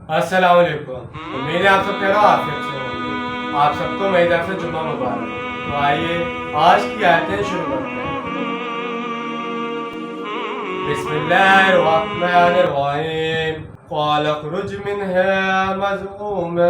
अस्सलाम वालेकुम। उम्मीद है आप सब कह आफियत से होंगे। आप सबको मेरी तरफ से जुम्मा मुबारक। तो आइए आज की आयतें शुरू करते हैं। बिस्मिल्लाहिर्रहमानिर्रहीम। क़ाल अख़रुज मिन्हा मज़मूमा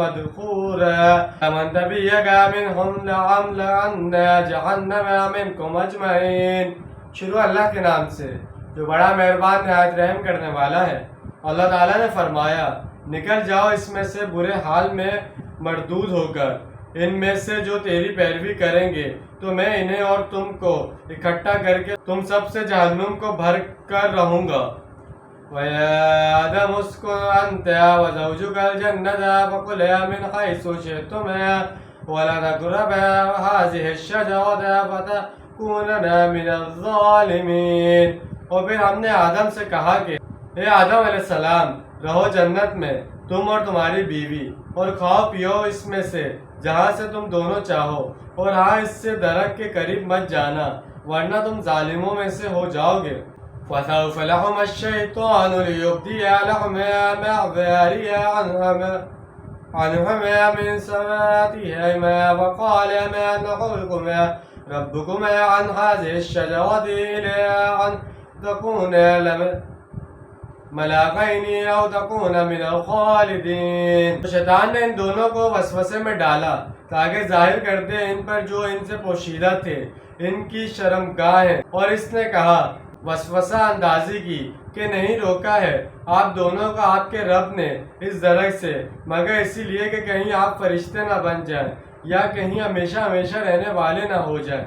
मदहूरा फमन तबिअका मिनहुम लअमलअन्ना जहन्नम मिनकुम अजमईन। शुरू अल्लाह के नाम से जो बड़ा मेहरबान निहायत रहम करने वाला है। अल्लाह ताला ने फरमाया, निकल जाओ इसमें से बुरे हाल में मरदूद होकर। इनमें से जो तेरी पैरवी करेंगे तो मैं इन्हें और तुमको इकट्ठा करके तुम सब से जहन्नुम को भर कर रहूंगा। वया आदम उस्कुन अन्ता व ज़ौजुकल जन्नता फकुला मिन हैसु शि'तुमा वला तक़रबा हाज़िहि अश-शजरता फतकूना मिनज़-ज़ालिमीन। और फिर हमने आदम से कहा कि ए आदम अलैहिस्सलाम, रहो जन्नत में तुम और तुम्हारी बीवी, और खाओ पियो इसमें से जहाँ से तुम दोनों चाहो, और हाँ, इससे दरख्त के करीब मत जाना वरना तुम जालिमों में से हो जाओगे। फसौफ लहुम अश-शैतानु लियुब्दिया लहुमा मा ज़ारिया अन्हुमा मिन सवातिहिमा वक़ाल मा नहयुकुमा रब्बुकुमा अन हाज़िहि अश-शजरति इल्ला अन तकूना मलाकैनी औ तकूना मिनल खालिदीन। तो शैतान ने इन दोनों को वसवसे में डाला ताकि जाहिर कर दे इन पर जो इनसे पोशीदा थे, इनकी शर्मगाहें। और इसने कहा, वसवसा अंदाजी की कि नहीं रोका है आप दोनों को आपके रब ने इस दरख्त से मगर इसीलिए कि कहीं आप फरिश्ते न बन जाएं या कहीं हमेशा हमेशा रहने वाले न हो जाएं।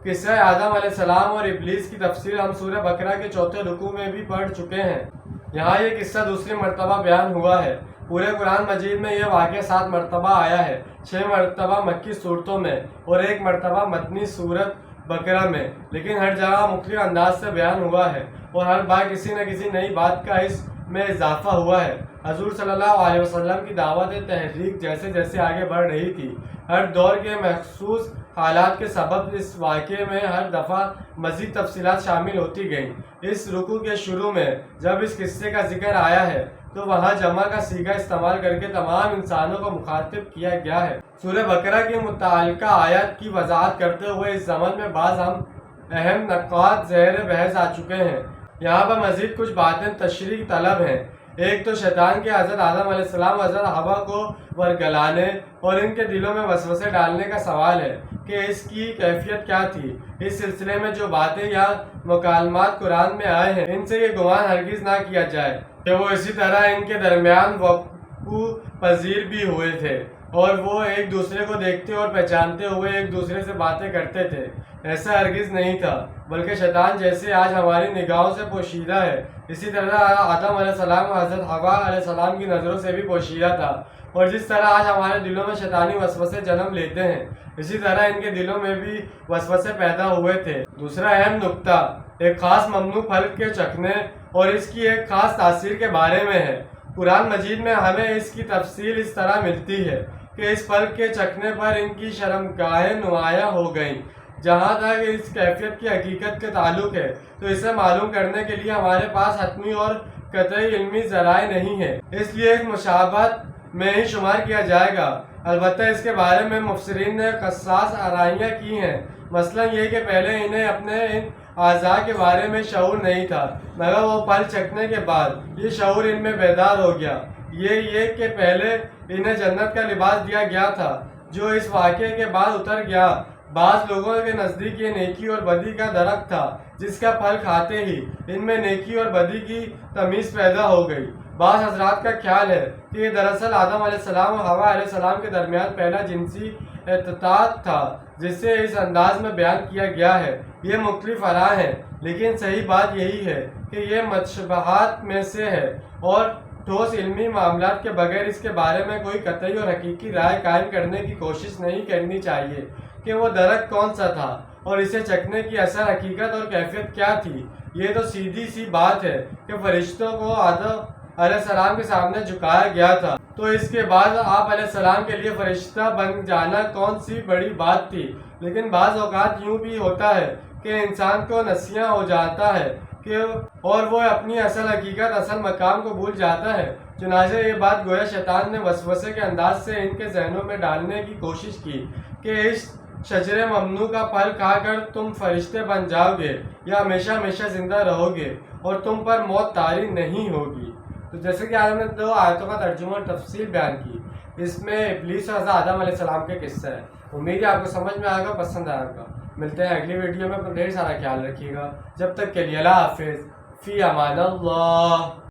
किस्सा आदम अलैहिस्सलाम और इब्लीस की तफसीर हम सूरह बकरा के चौथे रुकू में भी पढ़ चुके हैं। यहाँ ये किस्सा दूसरी मरतबा बयान हुआ है। पूरे कुरान मजीद में यह वाक़या 7 मरतबा आया है, 6 मरतबा मक्की सूरतों में और 1 मरतबा मदनी सूरत बकरा में, लेकिन हर जगह मुख्तलिफ अंदाज से बयान हुआ है और हर बार किसी न किसी नई बात का इसमें इजाफा हुआ है। हजूर सल्लल्लाहु अलैहि वसल्लम की दावत तहरीक जैसे जैसे आगे बढ़ रही थी, हर दौर के मखसूस हालात के सबब इस वाक़े में हर दफ़ा मज़ीद तफसीलात शामिल होती गईं। इस रुकू के शुरू में जब इस किस्से का जिक्र आया है तो वहाँ जमा का सीगा इस्तेमाल करके तमाम इंसानों को मुखातिब किया गया है। सूरह बकरा की मुतालिका आयत की वजाहत करते हुए इस ज़मन में बाज़ हम अहम नक़ात ज़ेर बहस आ चुके हैं। यहाँ पर मज़ीद कुछ बातें तशरीह तलब हैं। एक तो शैतान के हज़रत आदम अलैहिस्सलाम हज़रत हवा को वरगलाने और इनके दिलों में वसवसे डालने का सवाल है कि इसकी कैफियत क्या थी। इस सिलसिले में जो बातें या मुकालमात कुरान में आए हैं, इनसे ये गुमान हरगिज़ ना किया जाए कि वो इसी तरह इनके दरमियान वक़ू पजीर भी हुए थे और वो एक दूसरे को देखते और पहचानते हुए एक दूसरे से बातें करते थे। ऐसा हरगिज़ नहीं था, बल्कि शैतान जैसे आज हमारी निगाहों से पोशीदा है, इसी तरह आदम अलैहिस्सलाम हज़रत हवा अलैहिस्सलाम की नज़रों से भी पोशीदा था। और जिस तरह आज हमारे दिलों में शैतानी वसवसे जन्म लेते हैं, इसी तरह इनके दिलों में भी वसवसे पैदा हुए थे। दूसरा अहम नुक्ता एक ख़ास ममनू फल के चखने और इसकी एक ख़ास तासीर के बारे में है। कुरान मजीद में हमें इसकी तफसील इस तरह मिलती है कि इस फल के चखने पर इनकी शर्मगाहें नुमायाँ हो गईं। जहाँ तक इस कैफियत की हकीकत के ताल्लुक है तो इसे मालूम करने के लिए हमारे पास हतमी और कतई इल्मी ज़राए नहीं है, इसलिए इस मुशाबहत में ही शुमार किया जाएगा। अलबत्ता इसके बारे में मुफस्सिरीन ने कस्सास आराइयाँ की हैं। मसलन ये कि पहले इन्हें अपने इन आज़ा के बारे में शऊर नहीं था, मगर वो फल चखने के बाद ये शऊर इनमें बेदार हो गया। ये कि पहले इन्हें जन्नत का लिबास दिया गया था जो इस वाक़े के बाद उतर गया। बाज़ लोगों के नज़दीक ये नेकी और बदी का दरख्त था जिसका फल खाते ही इनमें नेकी और बदी की तमीज़ पैदा हो गई। बाज़ हज़रात का ख्याल है कि ये दरअसल आदम अलैहिस्सलाम और हवा अलैहिस्सलाम के दरमियान पहला जिनसी इत्तेताद था जिसे इस अंदाज में बयान किया गया है। ये मुख्तलिफ आराए हैं, लेकिन सही बात यही है कि ये मतशबहात में से है और ठोस इल्मी मामलात के बगैर इसके बारे में कोई कतई और हकीकी राय कायम करने की कोशिश नहीं करनी चाहिए कि वो दरख्त कौन सा था और इसे चखने की असर हकीकत और कैफियत क्या थी। ये तो सीधी सी बात है कि फरिश्तों को आदम अलैहिस्सलाम के सामने झुकाया गया था, तो इसके बाद आप अलैहिस्सलाम के लिए फरिश्ता बन जाना कौन सी बड़ी बात थी। लेकिन बाज़ औक़ात यूँ भी होता है कि इंसान को नसिया हो जाता है کہ اور وہ اپنی اصل حقیقت اصل مقام کو بھول جاتا ہے۔ چنانچہ یہ بات گویا شیطان نے وسوسے کے انداز سے ان کے ذہنوں میں ڈالنے کی کوشش کی کہ اس شجر ممنوع کا پھل کھا کر تم فرشتے بن جاؤ گے یا ہمیشہ ہمیشہ زندہ رہو گے اور تم پر موت طاری نہیں ہوگی۔ تو جیسے کہ آج ہم نے 2 آیتوں کا ترجمہ اور تفصیل بیان کی، اس میں ابلیس اور حضرت آدم علیہ السلام کے قصہ ہے۔ امید ہے آپ کو سمجھ میں آئے گا، پسند آئے گا۔ ملتے ہیں اگلی ویڈیو میں، اپنا ڈھیر سارا خیال رکھیے گا۔ جب تک کے لیے اللہ حافظ، فی امان اللہ۔